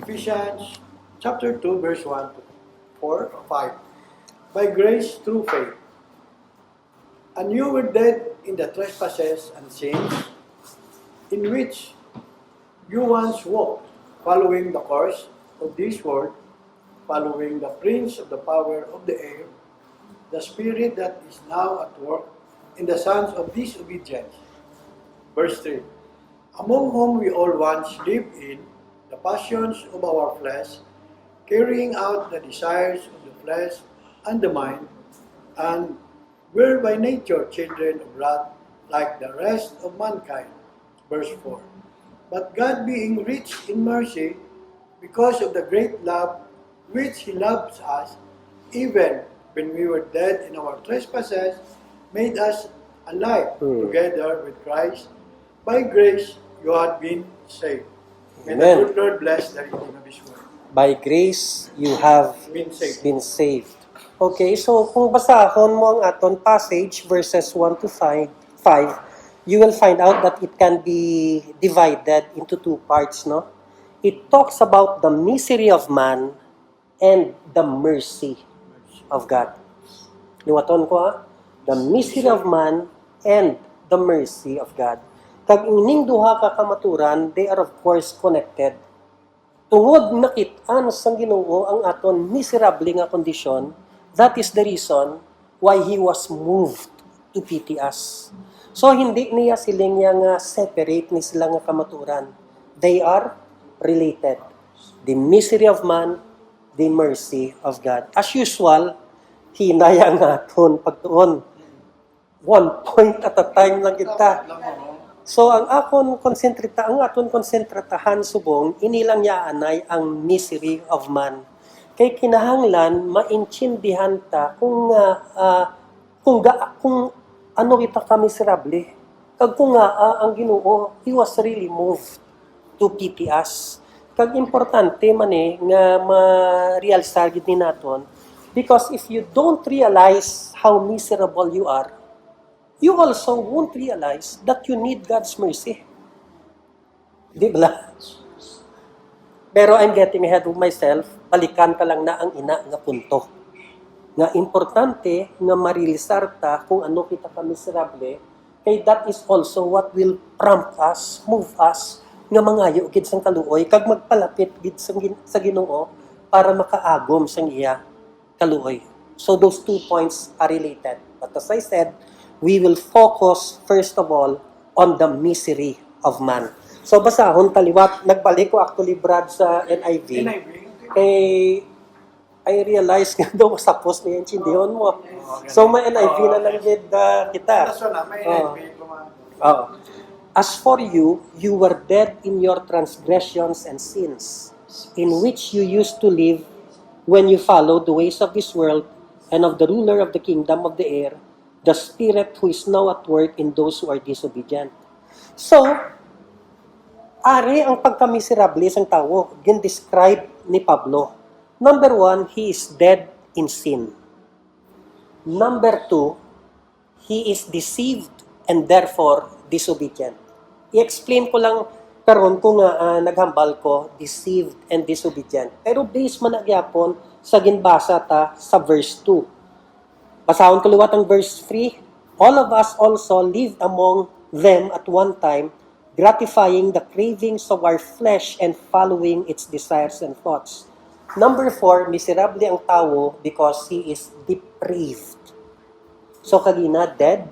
Ephesians chapter 2, verse 1 to 4 or 5. By grace through faith. And you were dead in the trespasses and sins, in which you once walked, following the course of this world, following the prince of the power of the air, the spirit that is now at work in the sons of disobedience. Verse 3. Among whom we all once lived in the passions of our flesh, carrying out the desires of the flesh and the mind, and were by nature children of wrath, like the rest of mankind. Verse 4. But God, being rich in mercy, because of the great love which He loves us, even when we were dead in our trespasses, made us alive together with Christ. By grace you have been saved. May the Amen. good Lord bless the reading of His word. By grace, you have Been saved. been saved. Okay, so kung basahon mo ang aton passage, verses 1 to 5, you will find out that it can be divided into two parts, no? It talks about the misery of man and the mercy of God. Liwaton ko ha? The misery of man and the mercy of God. Kag ining duha ka kamaturan, they are of course connected. Tungod nakit-an sang Ginoo ang aton miserable nga kondisyon, that is the reason why He was moved to pity us. So hindi niya siling nga separate ni sila nga kamaturan. They are related. The misery of man, the mercy of God. As usual, hinaya nga aton pagtuon. One point at a time lang kita. So ang aton konsentratahan subong inilang yaanay ang misery of man. Kay kinahanglan maintindihan ta kung ano kita ka miserable. Kag kung ang Ginoo, He was really moved to pity us. Kag importante man nga ma-realisar gid ni naton, because if you don't realize how miserable you are, you also won't realize that you need God's mercy. Di ba? Pero I'm getting ahead of myself, balikan ka lang na ang ina nga punto. Nga importante nga marilisar ta kung ano kita ka miserable, kay that is also what will prompt us, move us, nga mangayo gid sang kaluoy, kag magpalapit gid sa Ginoo para makaagom sang iya kaluoy. So those two points are related. But as I said, we will focus first of all on the misery of man. So basahon taliwat, nagbalik ko actually Brad sa NIV. Kay I realized nga daw sa post niya intindihon mo. So may NIV na lang gid kita. As for you, you were dead in your transgressions and sins, in which you used to live when you followed the ways of this world and of the ruler of the kingdom of the air, the spirit who is now at work in those who are disobedient. So, ari ang pagkamiserable sang tao, gin-describe ni Pablo. Number 1, he is dead in sin. Number 2, he is deceived and therefore disobedient. I-explain ko lang karon kung naghambal ko, deceived and disobedient. Pero based man nagyapon sa ginbasa ta sa verse 2. Basahon ko liwat ang verse 3. All of us also lived among them at one time, gratifying the cravings of our flesh and following its desires and thoughts. Number 4, miserable ang tao because he is depraved. So kagina, dead,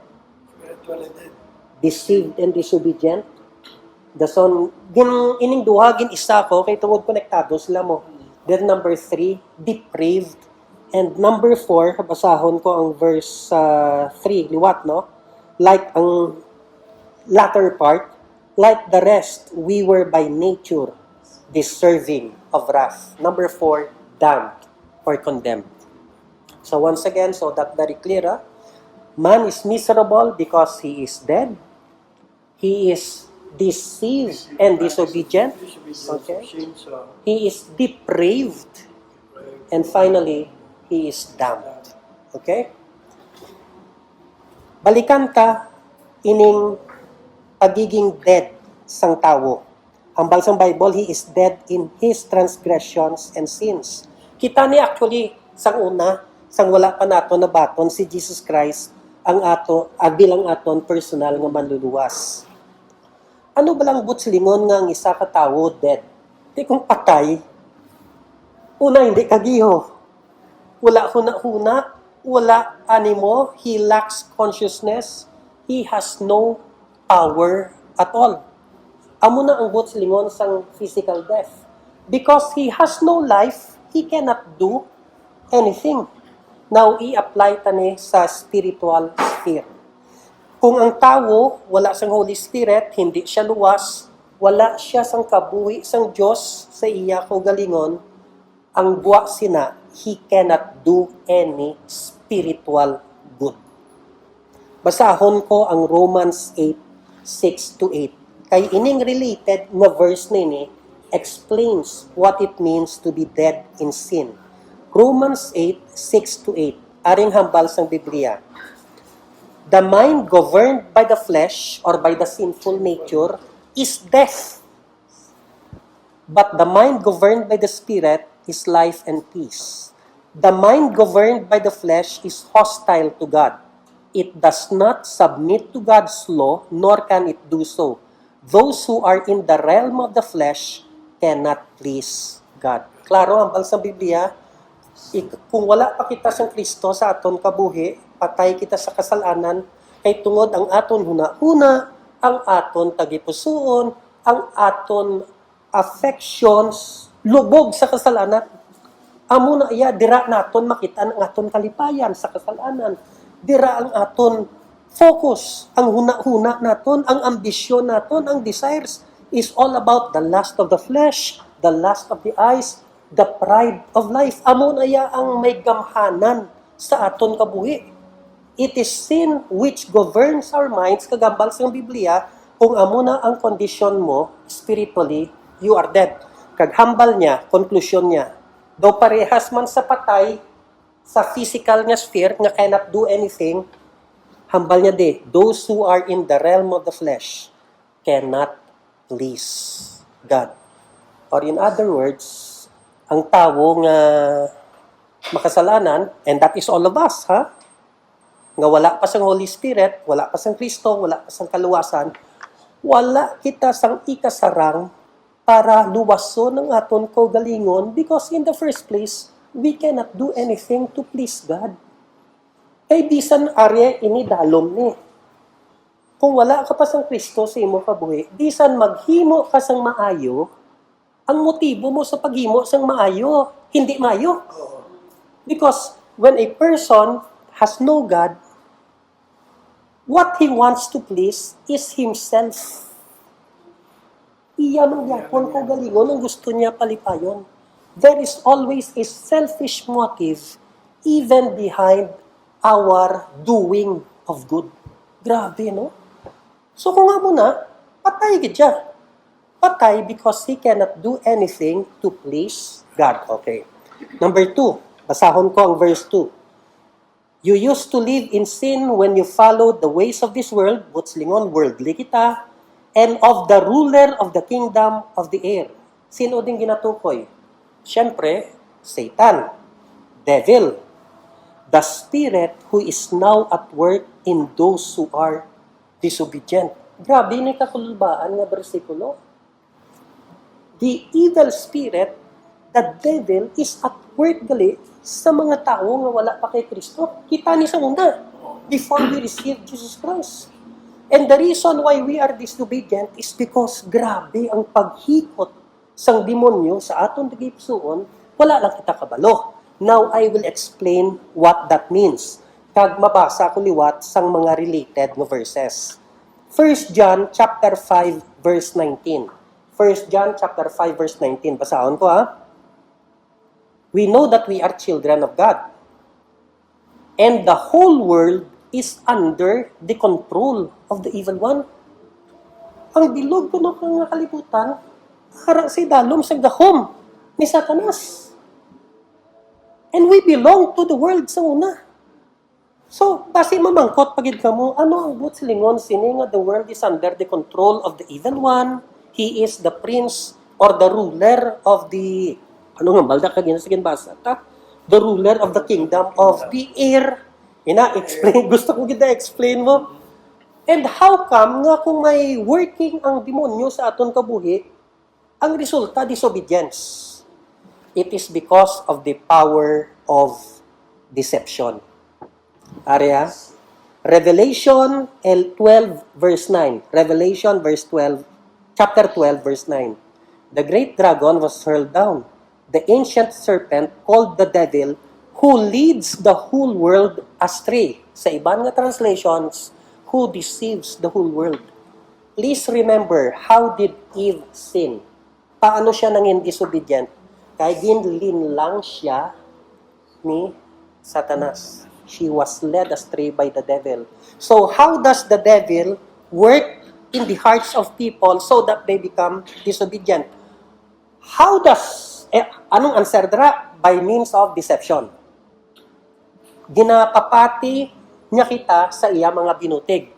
deceived and disobedient. Dason, ining duha gin isa ko kay tungod konektado sila mo. Then number 3, depraved. And number 4, basahon ko ang verse 3, liwat, no? Like ang latter part, like the rest, we were by nature deserving of wrath. Number 4, damned or condemned. So once again, so that very clear, man is miserable because he is dead. He is deceived and disobedient. Okay? He is depraved. And finally, he is damned. Okay? Balikan ka ining pagiging dead sang tao. Hambal sa Bible, he is dead in his transgressions and sins. Kita ni actually, sang una, sang wala pa nato na baton, si Jesus Christ, ang bilang aton personal nga manluluwas. Ano ba lang butslingon nga ang isa ka tawo dead? Di kung patay, una hindi kagiho. Wala huna-huna, wala animo, he lacks consciousness, he has no power at all. Amo na ang butslingon sang physical death. Because he has no life, he cannot do anything. Now, i-apply tani sa spiritual sphere. Kung ang tao, wala sang Holy Spirit, hindi siya luwas, wala siya sang kabuhi sang Diyos sa iya ko galingon, ang buwa sina, he cannot do any spiritual good. Basahon ko ang Romans 8, 6-8. Kay ining related nga verse nini explains what it means to be dead in sin. Romans 8, 6-8. Aring hambal sang Biblia. The mind governed by the flesh or by the sinful nature is death. But the mind governed by the Spirit is life and peace. The mind governed by the flesh is hostile to God. It does not submit to God's law, nor can it do so. Those who are in the realm of the flesh cannot please God. Klaro, hambal sa Biblia, kung wala pa kita sa Kristo sa aton kabuhi, patay kita sa kasalanan, kay tungod ang aton huna-huna, ang aton tagipusoon, ang aton affections, lubog sa kasalanan. Amo na iya, dira naton makita ang aton kalipayan sa kasalanan. Dira ang aton focus, ang huna-huna naton, ang ambisyon naton, ang desires is all about the lust of the flesh, the lust of the eyes, the pride of life. Amo na iya ang may gamhanan sa aton kabuhi. It is sin which governs our minds, kagambal sa Biblia, kung amo na ang kondisyon mo, spiritually, you are dead. Kaghambal niya, konklusyon niya, daw parehas man sa patay, sa physical nga sphere, nga cannot do anything, hambal niya those who are in the realm of the flesh cannot please God. Or in other words, ang tao nga makasalanan, and that is all of us, ha? Nga wala pa sang Holy Spirit, wala pa sang Kristo, wala pa sang kaluwasan, wala kita sang ikasarang para luwason ng aton kaugalingon because in the first place, we cannot do anything to please God. Kay bisan arya ini dalom ni. Kung wala ka pa sang Kristo sa imo kabuhi, bisan maghimo ka sang maayo, ang motibo mo sa paghimo sang maayo, hindi maayo. Because when a person has no God, what he wants to please is himself. Iya man yapon ko galingon ang gusto niya palipayon. There is always a selfish motive even behind our doing of good. Grabe, no? So kung nga muna, patay gidya. Patay because he cannot do anything to please God. Okay. Number 2, basahon ko ang verse 2. You used to live in sin when you followed the ways of this world, butslingon, worldly kita, and of the ruler of the kingdom of the air. Sino din ginatukoy? Siyempre, Satan, devil, the spirit who is now at work in those who are disobedient. Grabe ni kakulbaan nga bersikulo. The evil spirit, the devil, is at work gali sa mga tao nga wala pa kay Kristo. Kita ni sa una, before we receive Jesus Christ. And the reason why we are disobedient is because grabe ang paghikot sang demonyo sa aton tigipsuon, wala lang kita kabalo. Now, I will explain what that means. Kag mabasa ko liwat sang mga related nga verses. 1 John chapter 5 verse 19. 1 John chapter 5 verse 19. Basahon ko ha. We know that we are children of God. And the whole world is under the control of the evil one. Ang bilog ko ng mga kalibutan, para sa dalom sa gahom ni Satanas. And we belong to the world sa una. So, basi mamangkot pagid ka mo, ano ang butslingon sini nga the world is under the control of the evil one, He is the prince or the ruler of the, ano nga, balda ka ginasagin basa, ta? The ruler of the kingdom of the air. Ina-explain, gusto kong gina-explain mo. And how come nga kung may working ang demonyo sa aton kabuhi, ang resulta, disobedience. It is because of the power of deception. Area? Revelation 12 verse 9. Revelation verse 12, chapter 12 verse 9. The great dragon was hurled down, the ancient serpent called the devil, who leads the whole world astray. Sa ibang nga translations, who deceives the whole world. Please remember, how did Eve sin? Paano siya nanging disobedient? Kaya ginlin lang siya ni Satanas. She was led astray by the devil. So how does the devil work in the hearts of people so that they become disobedient? How does, anong answer dra? By means of deception. Ginapapati niya kita sa iya mga binutig.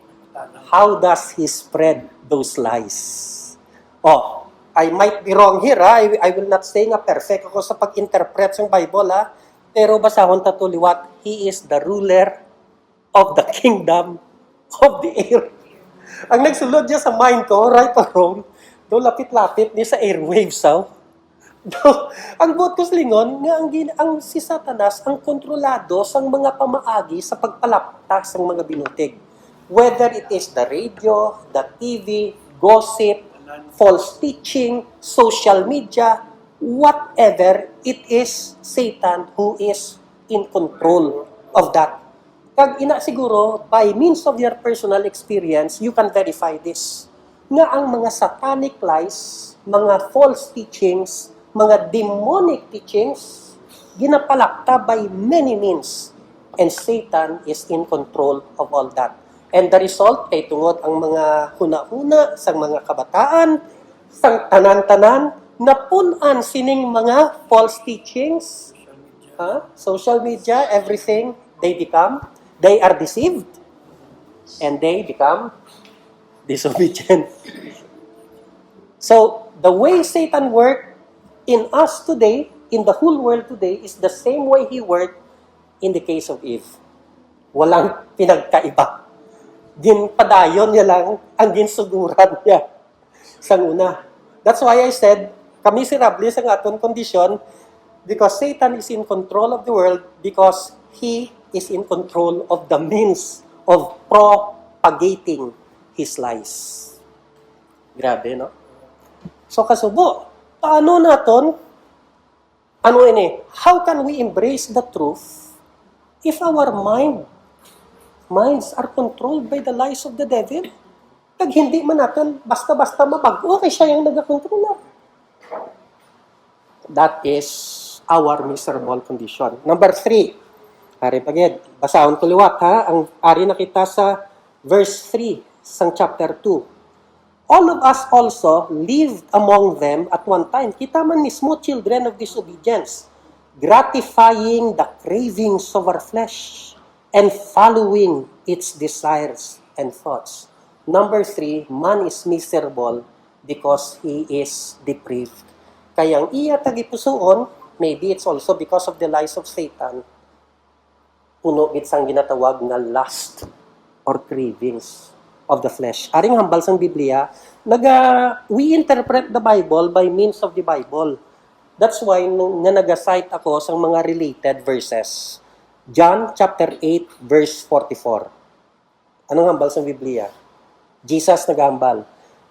How does he spread those lies? Oh, I might be wrong here, ha? I will not say nga perfect ako sa pag-interpret ng Bible, ha? Pero basahon ta to liwat, he is the ruler of the kingdom of the air. Ang nagsulod niya sa mind ko, right or wrong, do lapit-lapit ni sa airwaves, ha? Ang buot ko lingon nga ang si Satanas ang kontrolado sang mga pamaagi sa pagpalaptak sang mga binutig. Whether it is the radio, the TV, gossip, false teaching, social media, whatever, it is Satan who is in control of that. Kag ina siguro, by means of your personal experience, you can verify this. Nga ang mga satanic lies, mga false teachings, mga demonic teachings, ginapalakta by many means. And Satan is in control of all that. And the result, kay tungod ang mga huna-huna, sang mga kabataan, sang tanan-tanan, napunan sining mga false teachings, social media, everything, they are deceived, and they become disobedient. So, the way Satan worked in us today, in the whole world today, is the same way he worked in the case of Eve. Walang pinagkaiba. Ginpadayon niya lang ang ginsuguran niya sa una. That's why I said, kamiserable sa aton kondisyon because Satan is in control of the world because he is in control of the means of propagating his lies. Grabe, no? So, kasubo, paano naton, how can we embrace the truth if our minds are controlled by the lies of the devil? Pag hindi man natin basta-basta mabag-o, okay siya yung nag-control. That is our miserable condition. Number 3, ari pagid, basahon ko liwat, ha? Ang ari nakita sa verse 3 sang chapter 2. All of us also lived among them at one time. Kita man mismo children of disobedience, gratifying the cravings of our flesh and following its desires and thoughts. Number 3, man is miserable because he is depraved. Kaya ang iya tagipusoon, maybe it's also because of the lies of Satan, puno itsang ginatawag na lust or cravings of the flesh. Aring hambal sang Biblia, we interpret the Bible by means of the Bible. That's why nga nag-cite ako sa mga related verses. John chapter 8 verse 44. Anong hambal sa Biblia? Jesus nagambal,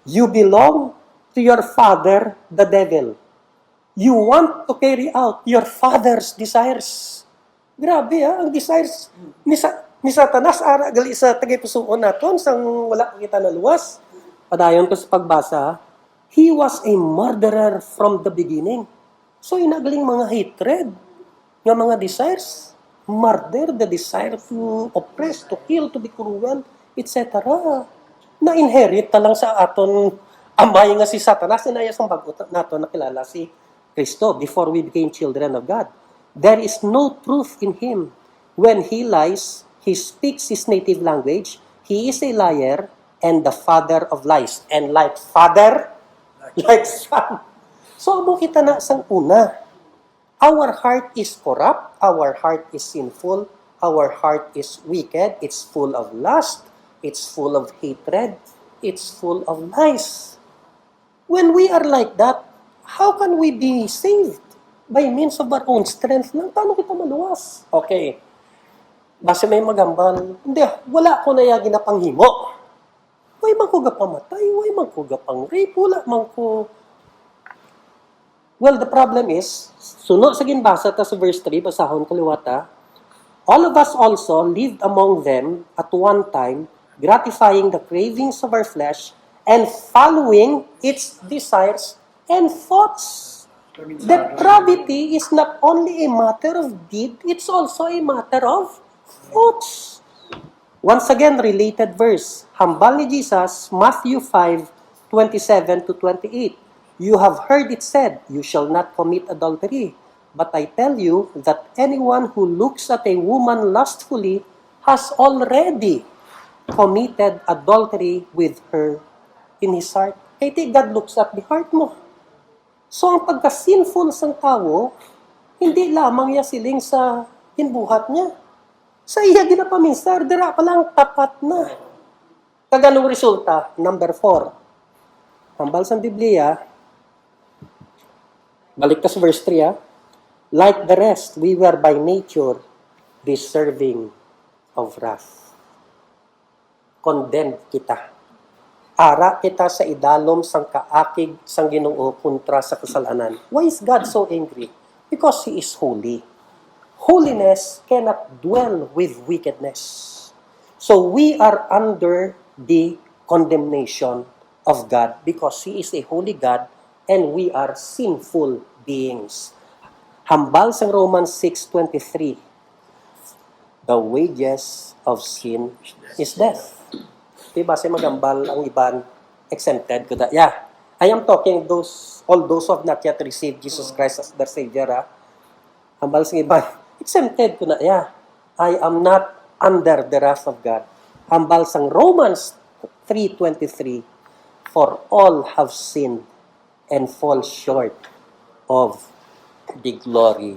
you belong to your father, the devil. You want to carry out your father's desires. Grabe, ang desires ni Satanas ara gali sa tagipusoon naton sang wala kita na luwas. Padayon ko sa pagbasa, he was a murderer from the beginning. So inagaling mga hatred, nga mga desires, murder, the desire to oppress, to kill, to be cruel, etc. Na-inherit lang sa aton amay nga si Satanas, inayas ang bagot nato nakilala si Kristo before we became children of God. There is no truth in him. When he lies, he speaks his native language. He is a liar and the father of lies. And like father, like sun. So, amo kita na sang una. Our heart is corrupt, our heart is sinful, our heart is wicked, it's full of lust, it's full of hatred, it's full of lies. When we are like that, how can we be saved? By means of our own strength lang. Paano kita maluwas? Okay. Basta may magambal, hindi, wala ko na yagi na panghimo. Way man ko gapamatay, way man ko gapang rape, wala man ko. Well, the problem is, sunod sa ginbasa ta sa verse 3, basahon ko liwata, all of us also lived among them at one time, gratifying the cravings of our flesh and following its desires and thoughts. Depravity is not only a matter of deed, it's also a matter of thoughts. Once again, related verse. Hambal ni Jesus, Matthew 5:27 to 28. You have heard it said, you shall not commit adultery. But I tell you that anyone who looks at a woman lustfully has already committed adultery with her in his heart. Kaya God looks at the heart mo. So, ang pagka-sinful sang tao, hindi lamang niya siling sa hinbuhat niya. Sa iya ginapaminsar, dira pa lang tapat na. Kaganong resulta? Number 4. Hambal sa Biblia, balik ka sa verse 3, like the rest, we were by nature deserving of wrath. Condemned kita. Ara kita sa idalom sang kaakig sang Ginoo kontra sa kasalanan. Why is God so angry? Because He is holy. Holiness cannot dwell with wickedness. So we are under the condemnation of God because He is a holy God and we are sinful beings. Hambal sa Romans 6:23. The wages of sin is death. Diba si magambal ang iban exempted ko da. Yeah. I am talking all those who have not yet received Jesus Christ as their Savior. Hambal sa iban exempted ko na. Yeah. I am not under the wrath of God. Hambal sa Romans 3:23. For all have sinned and fall short of the glory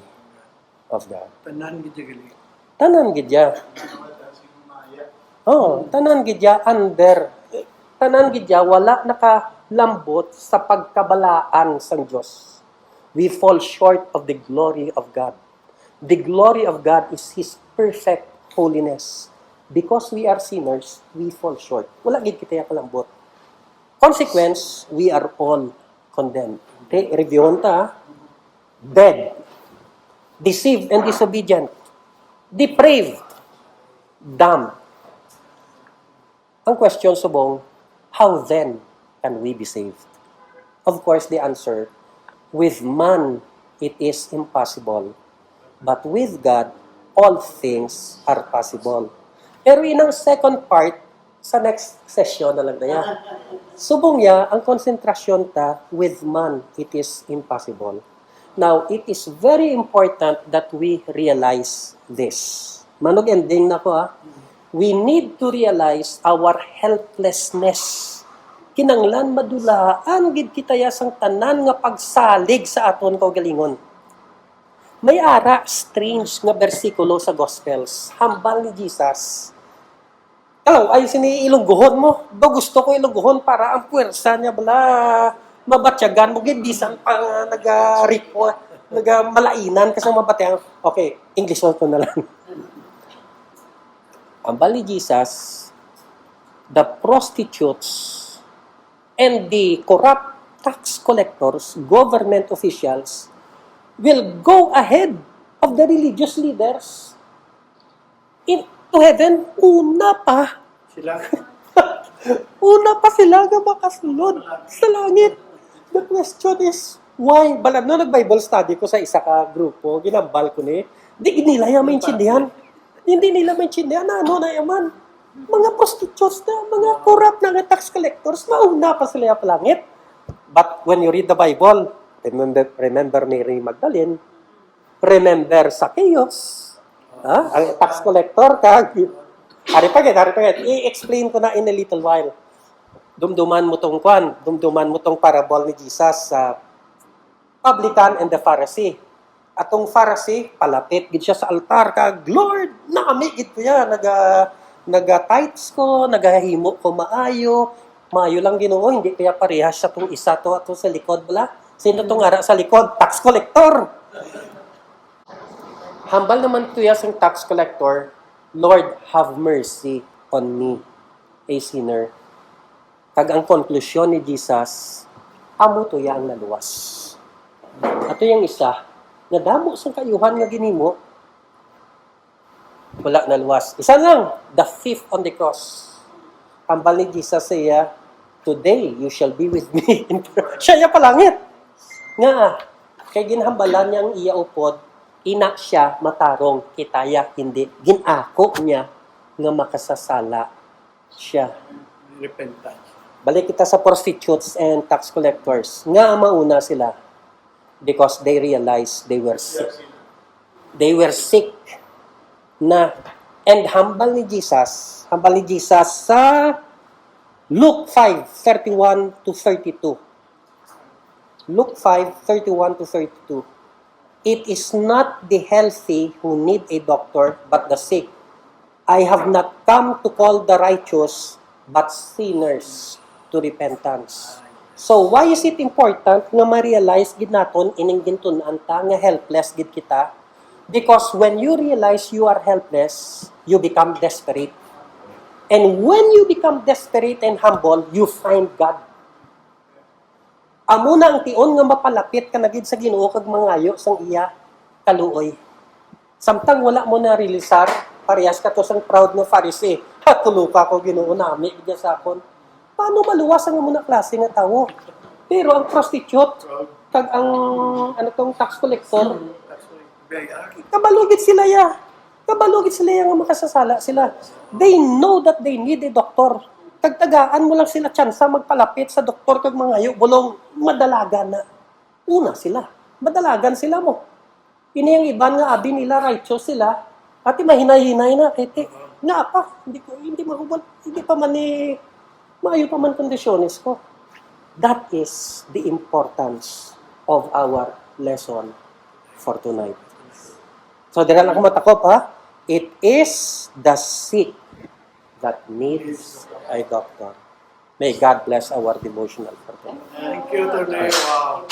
of God. Tanan gid gali. Tanan gidya. Oh, tanan gidya under. Tanan gidya wala nakalambot sa pagkabalaan sang Dios. We fall short of the glory of God. The glory of God is His perfect holiness. Because we are sinners, we fall short. Wala gid kita kalambot. Consequence, we are all condemned. Okay, reviewon ta. Dead, deceived and disobedient, depraved, damned. Ang question subong, how then can we be saved? Of course, the answer, with man, it is impossible. But with God, all things are possible. Pero in ang second part, sa next session na lang na yan, subong niya, ang konsentrasyon ta, with man, it is impossible. Now, it is very important that we realize this. Manog ending na ko We need to realize our helplessness. Kinanglan madulaan gid kita ya sang tanan nga pagsalig sa aton kaugalingon. May ara strange nga bersikulo sa Gospels. Hambal ni Jesus. Kalaw ay sini ilungguhon mo. Do gusto ko ilungguhon para ang puwersa niya bala mabatyagan mo gid bisan pa malainan kasi mabatyan. Okay, English ko na lang. Ang bali Jesus, the prostitutes and the corrupt tax collectors, government officials will go ahead of the religious leaders into heaven. Una pa sila nga makasunod sa langit. The question is, why? Balam no, nag-Bible study ko sa isa ka grupo, ginambal ko ni, di nila yung maintindihan. Hindi nila maintindihan na ano na yaman. Mga prostitutes na, mga corrupt na tax collectors, mauna pa sila sa langit. But when you read the Bible, remember Mary Magdalene, remember Zacchaeus, ang tax collector, hari pa get, i-explain ko na in a little while. Dumduman mo tong kwan, dumduman mo tong parable ni Jesus sa publican and the Pharisee. Atong Pharisee, palapit gid siya sa altar kag Lord, nami gid ko ya naga-tithes ko, nagahimo ko maayo. Maayo lang Ginoo, hindi kaya parehas sa tong isa to ato sa likod bala. Sino tong ara sa likod? Tax collector. Hambal naman tuya sang tax collector, Lord, have mercy on me, a sinner. Kag ang konklusyon ni Jesus, amo tuya ang naluwas. Ato yung isa, nga damo sang kayuhan nga ginimo, wala naluwas. Isa lang, the thief on the cross. Hambal ni Jesus sa iya, today you shall be with me in siya ya palangit. Nga, kay ginhambalan niya ang iya upod, ina siya matarong, kitaya hindi. Ginako niya nga makasasala siya. Repentance. Balik kita sa prostitutes and tax collectors. Nga mauna sila because they realized they were sick. They were sick na and humble ni Jesus sa Luke 5:31 to 32. Luke 5:31 to 32. It is not the healthy who need a doctor, but the sick. I have not come to call the righteous, but sinners to repentance. So, why is it important nga ma-realize gid naton ining gintunan ta nga helpless gid kita? Because when you realize you are helpless, you become desperate. And when you become desperate and humble, you find God. Amo na ang tion nga mapalapit ka na gid sa Ginoo kag mangayo sang iya kaluoy. Samtang wala mo na realisar, parehas ka to sang proud nga Pharisee. Ha, tuluka ko Ginoo nami gid sa akon. Paano maluwas ang muna klase nga tawo? Pero ang prostitute kag ang tong tax collector, kabalugid sila ya. Kabalugid sila ya nga makasasala sila. They know that they need a doctor. Tagtagaan mo lang sila tsansa magpalapit sa doktor kag mangayo bulong madalagan na. Una sila, madalagan sila mo. Ini ang iban nga abi nila righteous sila. Ati mahinay-hinay na kiti. Nga pa, hindi mahubal, hindi pa man ni maayo pa man kondisyones ko. That is the importance of our lesson for tonight. So, dira lang ako matakop, ha? It is the sick that needs a doctor. May God bless our devotional for tonight. Thank you, Tony. Wow.